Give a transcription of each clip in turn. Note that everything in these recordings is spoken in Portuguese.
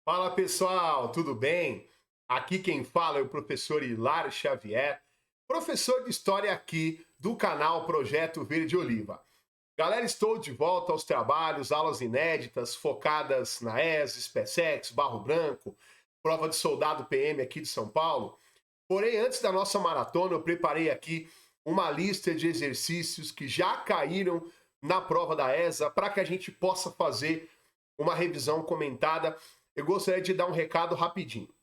Fala pessoal, tudo bem? Aqui quem fala é o professor Hilário Xavier, professor de História aqui do canal Projeto Verde Oliva. Galera, estou de volta aos trabalhos, aulas inéditas focadas na ESA, SpaceX, Barro Branco, prova de soldado PM aqui de São Paulo. Porém, antes da nossa maratona, eu preparei aqui uma lista de exercícios que já caíram na prova da ESA para que a gente possa fazer uma revisão comentada. Eu gostaria de dar um recado rapidinho.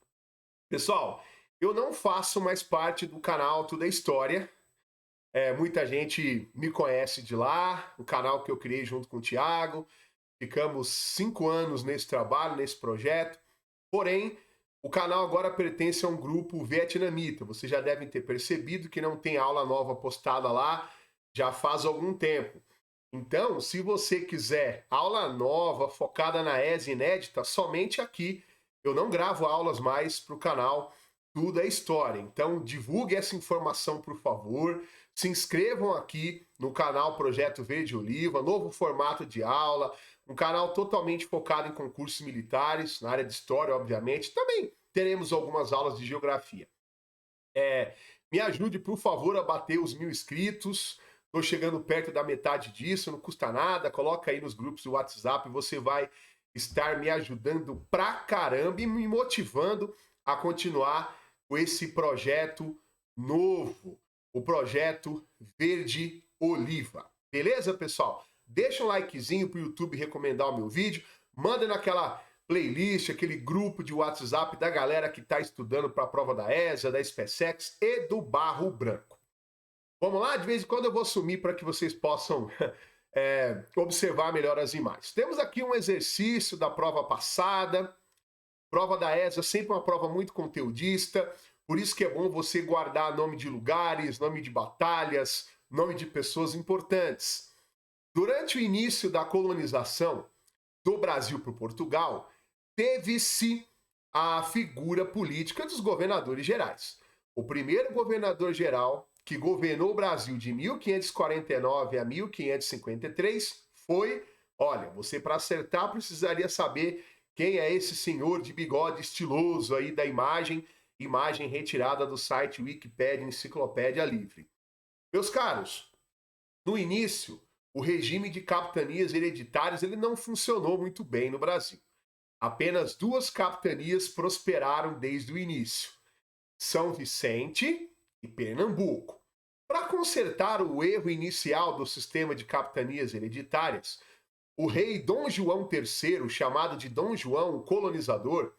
Pessoal, eu não faço mais parte do canal Tudo é História. Muita gente me conhece de lá, o canal que eu criei junto com o Thiago. Ficamos 5 anos nesse trabalho, nesse projeto. Porém, o canal agora pertence a um grupo vietnamita. Vocês já devem ter percebido que não tem aula nova postada lá já faz algum tempo. Então, se você quiser aula nova, focada na ESA inédita, somente aqui. Eu não gravo aulas mais para o canal Tudo é História. Então, divulgue essa informação, por favor. Se inscrevam aqui no canal Projeto Verde Oliva, novo formato de aula, um canal totalmente focado em concursos militares, na área de história, obviamente. Também teremos algumas aulas de geografia. Me ajude, por favor, a bater os 1.000 inscritos. Estou chegando perto da metade disso, não custa nada. Coloca aí nos grupos do WhatsApp, você vai estar me ajudando pra caramba e me motivando a continuar com esse projeto novo, o projeto Verde Oliva. Beleza, pessoal? Deixa um likezinho pro YouTube recomendar o meu vídeo, manda naquela playlist, aquele grupo de WhatsApp da galera que está estudando para a prova da ESA, da SpaceX e do Barro Branco. Vamos lá? De vez em quando eu vou sumir para que vocês possam observar melhor as imagens. Temos aqui um exercício da prova passada. Prova da ESA, sempre uma prova muito conteudista, por isso que é bom você guardar nome de lugares, nome de batalhas, nome de pessoas importantes. Durante o início da colonização do Brasil por Portugal, teve-se a figura política dos governadores gerais. O primeiro governador geral que governou o Brasil de 1549 a 1553 foi, olha, você para acertar precisaria saber quem é esse senhor de bigode estiloso aí da imagem retirada do site Wikipédia Enciclopédia Livre. Meus caros, no início, o regime de capitanias hereditárias ele não funcionou muito bem no Brasil. Apenas duas capitanias prosperaram desde o início: São Vicente e Pernambuco. Para consertar o erro inicial do sistema de capitanias hereditárias, o rei Dom João III, chamado de Dom João o Colonizador,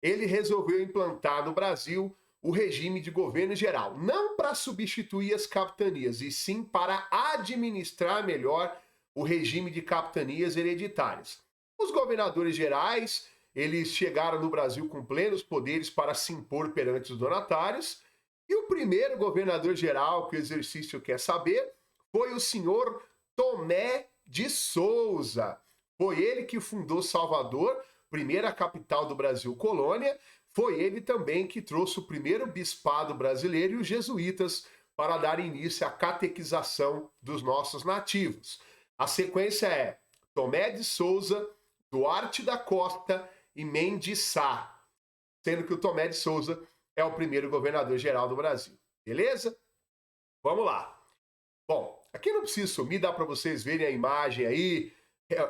ele resolveu implantar no Brasil o regime de governo geral, não para substituir as capitanias, e sim para administrar melhor o regime de capitanias hereditárias. Os governadores gerais, eles chegaram no Brasil com plenos poderes para se impor perante os donatários, e o primeiro governador geral que o exercício quer saber foi o senhor Tomé de Souza. Foi ele que fundou Salvador, primeira capital do Brasil colônia. Foi ele também que trouxe o primeiro bispado brasileiro e os jesuítas para dar início à catequização dos nossos nativos. A sequência é Tomé de Souza, Duarte da Costa e Mendes Sá, sendo que o Tomé de Souza é o primeiro governador geral do Brasil. Beleza? Vamos lá. Bom, aqui não precisa sumir, dá para vocês verem a imagem aí.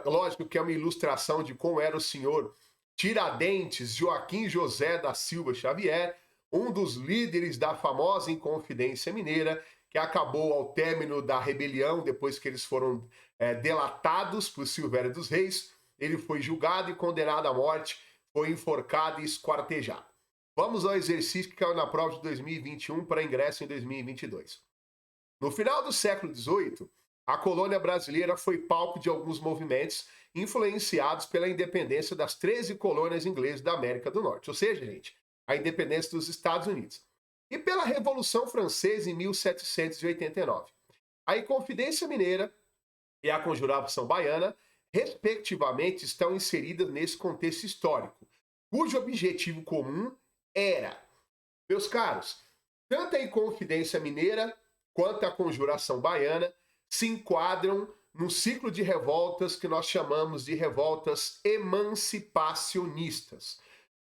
Lógico que é uma ilustração de como era o senhor Tiradentes Joaquim José da Silva Xavier, um dos líderes da famosa Inconfidência Mineira, que acabou ao término da rebelião, depois que eles foram delatados por Silvério dos Reis. Ele foi julgado e condenado à morte, foi enforcado e esquartejado. Vamos ao exercício que caiu na prova de 2021 para ingresso em 2022. No final do século XVIII, a colônia brasileira foi palco de alguns movimentos influenciados pela independência das 13 colônias inglesas da América do Norte, ou seja, gente, a independência dos Estados Unidos, e pela Revolução Francesa em 1789. A Inconfidência Mineira e a Conjuração Baiana, respectivamente, estão inseridas nesse contexto histórico, cujo objetivo comum era, meus caros, tanto a Inconfidência Mineira quanto a Conjuração Baiana se enquadram num ciclo de revoltas que nós chamamos de revoltas emancipacionistas.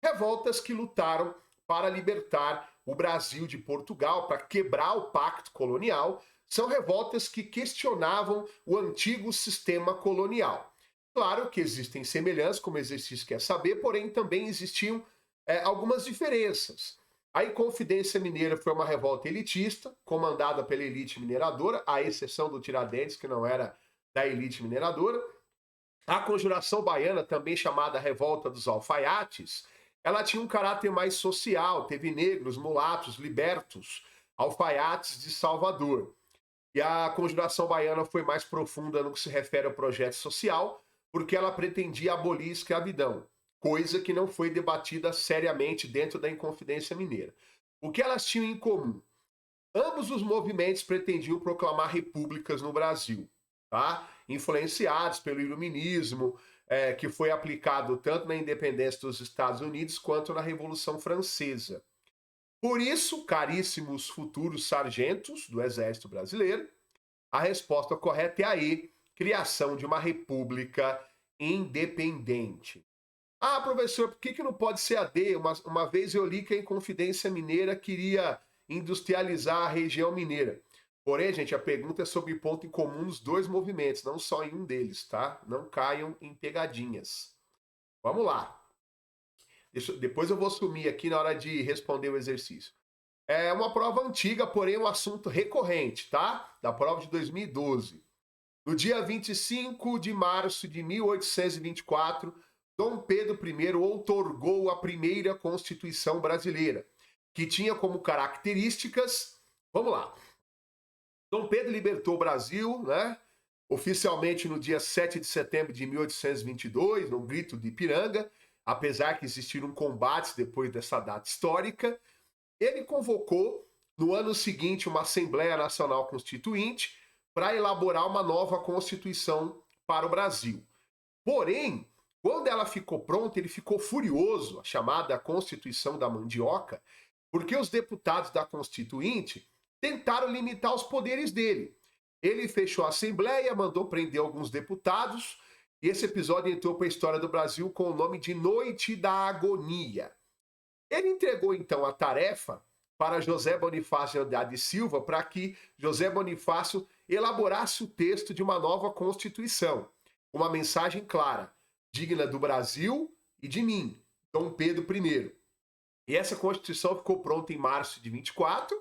revoltas que lutaram para libertar o Brasil de Portugal, para quebrar o pacto colonial. São revoltas que questionavam o antigo sistema colonial. Claro que existem semelhanças, como o exercício quer saber, porém também existiam algumas diferenças. A Inconfidência Mineira foi uma revolta elitista, comandada pela elite mineradora, à exceção do Tiradentes, que não era da elite mineradora. A Conjuração Baiana, também chamada Revolta dos Alfaiates, ela tinha um caráter mais social, teve negros, mulatos, libertos, alfaiates de Salvador. E a Conjuração Baiana foi mais profunda no que se refere ao projeto social, porque ela pretendia abolir a escravidão, coisa que não foi debatida seriamente dentro da Inconfidência Mineira. O que elas tinham em comum? Ambos os movimentos pretendiam proclamar repúblicas no Brasil, tá? Influenciados pelo iluminismo, que foi aplicado tanto na independência dos Estados Unidos quanto na Revolução Francesa. Por isso, caríssimos futuros sargentos do Exército Brasileiro, a resposta correta é a E, criação de uma república independente. Ah, professor, por que não pode ser a D? Uma vez eu li que a Inconfidência Mineira queria industrializar a região mineira. Porém, gente, a pergunta é sobre ponto em comum nos dois movimentos, não só em um deles, tá? Não caiam em pegadinhas. Vamos lá. Depois eu vou sumir aqui na hora de responder o exercício. É uma prova antiga, porém um assunto recorrente, tá? Da prova de 2012. No dia 25 de março de 1824, Dom Pedro I outorgou a primeira Constituição brasileira, que tinha como características... Vamos lá. Dom Pedro libertou o Brasil, né? Oficialmente no dia 7 de setembro de 1822, no Grito de Ipiranga, apesar que existiram combates depois dessa data histórica. Ele convocou, no ano seguinte, uma Assembleia Nacional Constituinte para elaborar uma nova Constituição para o Brasil. Porém, quando ela ficou pronta, ele ficou furioso, a chamada Constituição da Mandioca, porque os deputados da Constituinte tentaram limitar os poderes dele. Ele fechou a Assembleia, mandou prender alguns deputados, e esse episódio entrou para a história do Brasil com o nome de Noite da Agonia. Ele entregou, então, a tarefa para José Bonifácio de Andrade Silva para que José Bonifácio elaborasse o texto de uma nova Constituição. Uma mensagem clara, digna do Brasil e de mim, Dom Pedro I. E essa Constituição ficou pronta em março de 24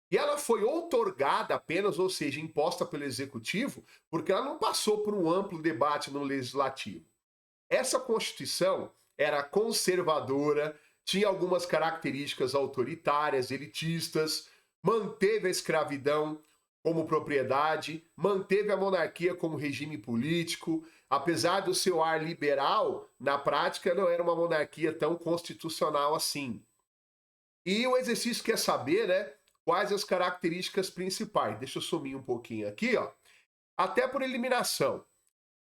e ela foi outorgada apenas, ou seja, imposta pelo Executivo, porque ela não passou por um amplo debate no Legislativo. Essa Constituição era conservadora, tinha algumas características autoritárias, elitistas, manteve a escravidão como propriedade, manteve a monarquia como regime político. Apesar do seu ar liberal, na prática não era uma monarquia tão constitucional assim. E o exercício quer saber, né, quais as características principais. Deixa eu sumir um pouquinho aqui, ó. Até por eliminação.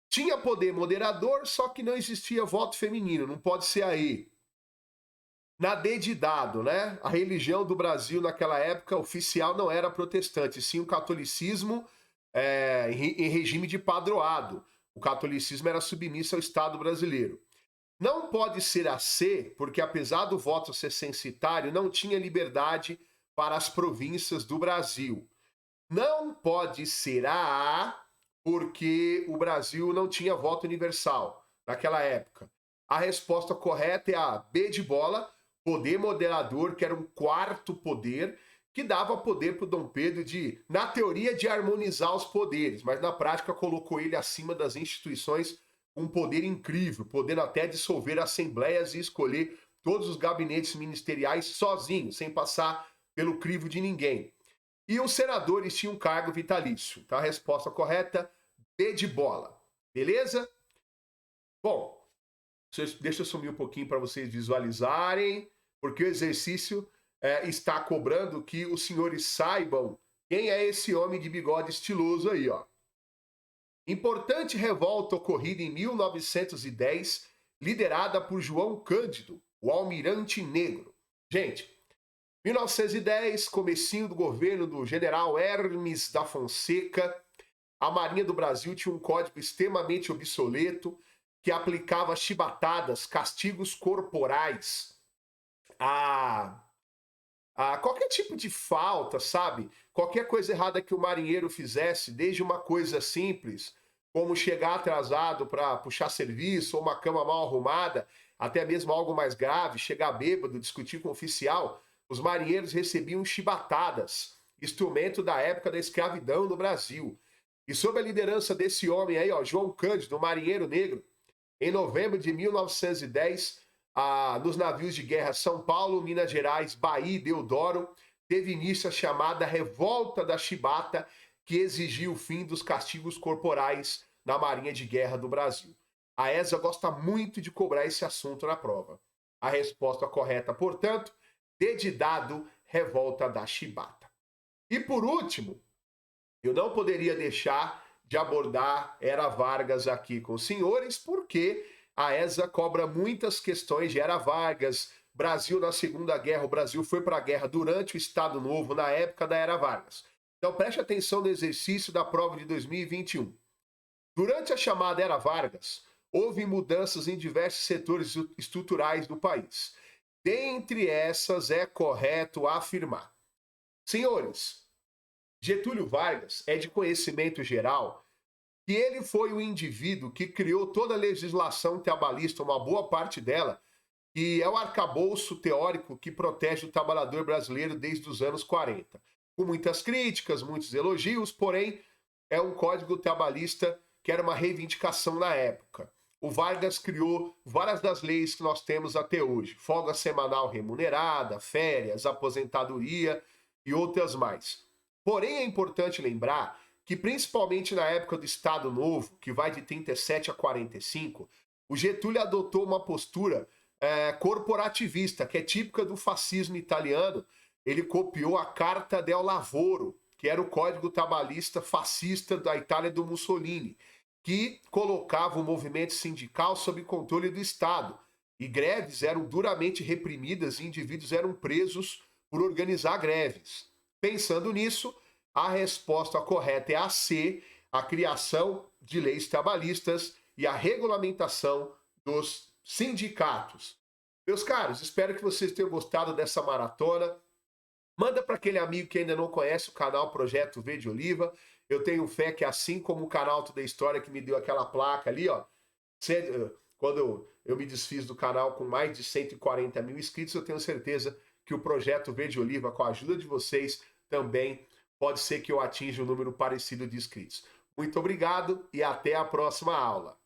Tinha poder moderador, só que não existia voto feminino, não pode ser aí. Na D de dado, né? A religião do Brasil naquela época oficial não era protestante, sim o catolicismo em regime de padroado. O catolicismo era submisso ao Estado brasileiro. Não pode ser a C, porque apesar do voto ser censitário, não tinha liberdade para as províncias do Brasil. Não pode ser a A, porque o Brasil não tinha voto universal naquela época. A resposta correta é a B de bola, poder moderador, que era um quarto poder, que dava poder para o Dom Pedro de, na teoria, de harmonizar os poderes, mas na prática colocou ele acima das instituições, um poder incrível, podendo até dissolver assembleias e escolher todos os gabinetes ministeriais sozinho, sem passar pelo crivo de ninguém. E os senadores tinham um cargo vitalício. Então a resposta correta, B de bola. Beleza? Bom, deixa eu sumir um pouquinho para vocês visualizarem, porque o exercício está cobrando que os senhores saibam quem é esse homem de bigode estiloso aí, ó. Importante revolta ocorrida em 1910, liderada por João Cândido, o Almirante Negro. Gente, 1910, comecinho do governo do general Hermes da Fonseca, a Marinha do Brasil tinha um código extremamente obsoleto que aplicava chibatadas, castigos corporais, a, a qualquer tipo de falta, sabe? Qualquer coisa errada que o marinheiro fizesse, desde uma coisa simples, como chegar atrasado para puxar serviço, ou uma cama mal arrumada, até mesmo algo mais grave, chegar bêbado, discutir com o oficial, os marinheiros recebiam chibatadas, instrumento da época da escravidão no Brasil. E sob a liderança desse homem aí, ó, João Cândido, marinheiro negro, em novembro de 1910, nos navios de guerra São Paulo, Minas Gerais, Bahia e Deodoro, teve início a chamada Revolta da Chibata, que exigiu o fim dos castigos corporais na Marinha de Guerra do Brasil. A ESA gosta muito de cobrar esse assunto na prova. A resposta correta, portanto, dedidado, Revolta da Chibata. E por último, eu não poderia deixar de abordar Era Vargas aqui com os senhores, porque a ESA cobra muitas questões de Era Vargas. Brasil na Segunda Guerra, o Brasil foi para a guerra durante o Estado Novo, na época da Era Vargas. Então preste atenção no exercício da prova de 2021. Durante a chamada Era Vargas, houve mudanças em diversos setores estruturais do país. Dentre essas, é correto afirmar. Senhores, Getúlio Vargas é de conhecimento geral que ele foi o indivíduo que criou toda a legislação trabalhista, uma boa parte dela, que é o arcabouço teórico que protege o trabalhador brasileiro desde os anos 40. Com muitas críticas, muitos elogios, porém, é um código trabalhista que era uma reivindicação na época. O Vargas criou várias das leis que nós temos até hoje: folga semanal remunerada, férias, aposentadoria e outras mais. Porém, é importante lembrar que, principalmente na época do Estado Novo, que vai de 37 a 45, o Getúlio adotou uma postura corporativista, que é típica do fascismo italiano. Ele copiou a Carta del Lavoro, que era o código trabalhista fascista da Itália do Mussolini, que colocava o movimento sindical sob controle do Estado. E greves eram duramente reprimidas e indivíduos eram presos por organizar greves. Pensando nisso, a resposta correta é a C, a criação de leis trabalhistas e a regulamentação dos sindicatos. Meus caros, espero que vocês tenham gostado dessa maratona. Manda para aquele amigo que ainda não conhece o canal Projeto Verde Oliva. Eu tenho fé que, assim como o canal Toda História, que me deu aquela placa ali, ó, quando eu me desfiz do canal com mais de 140 mil inscritos, eu tenho certeza que o Projeto Verde Oliva, com a ajuda de vocês, também pode ser que eu atinja um número parecido de inscritos. Muito obrigado e até a próxima aula.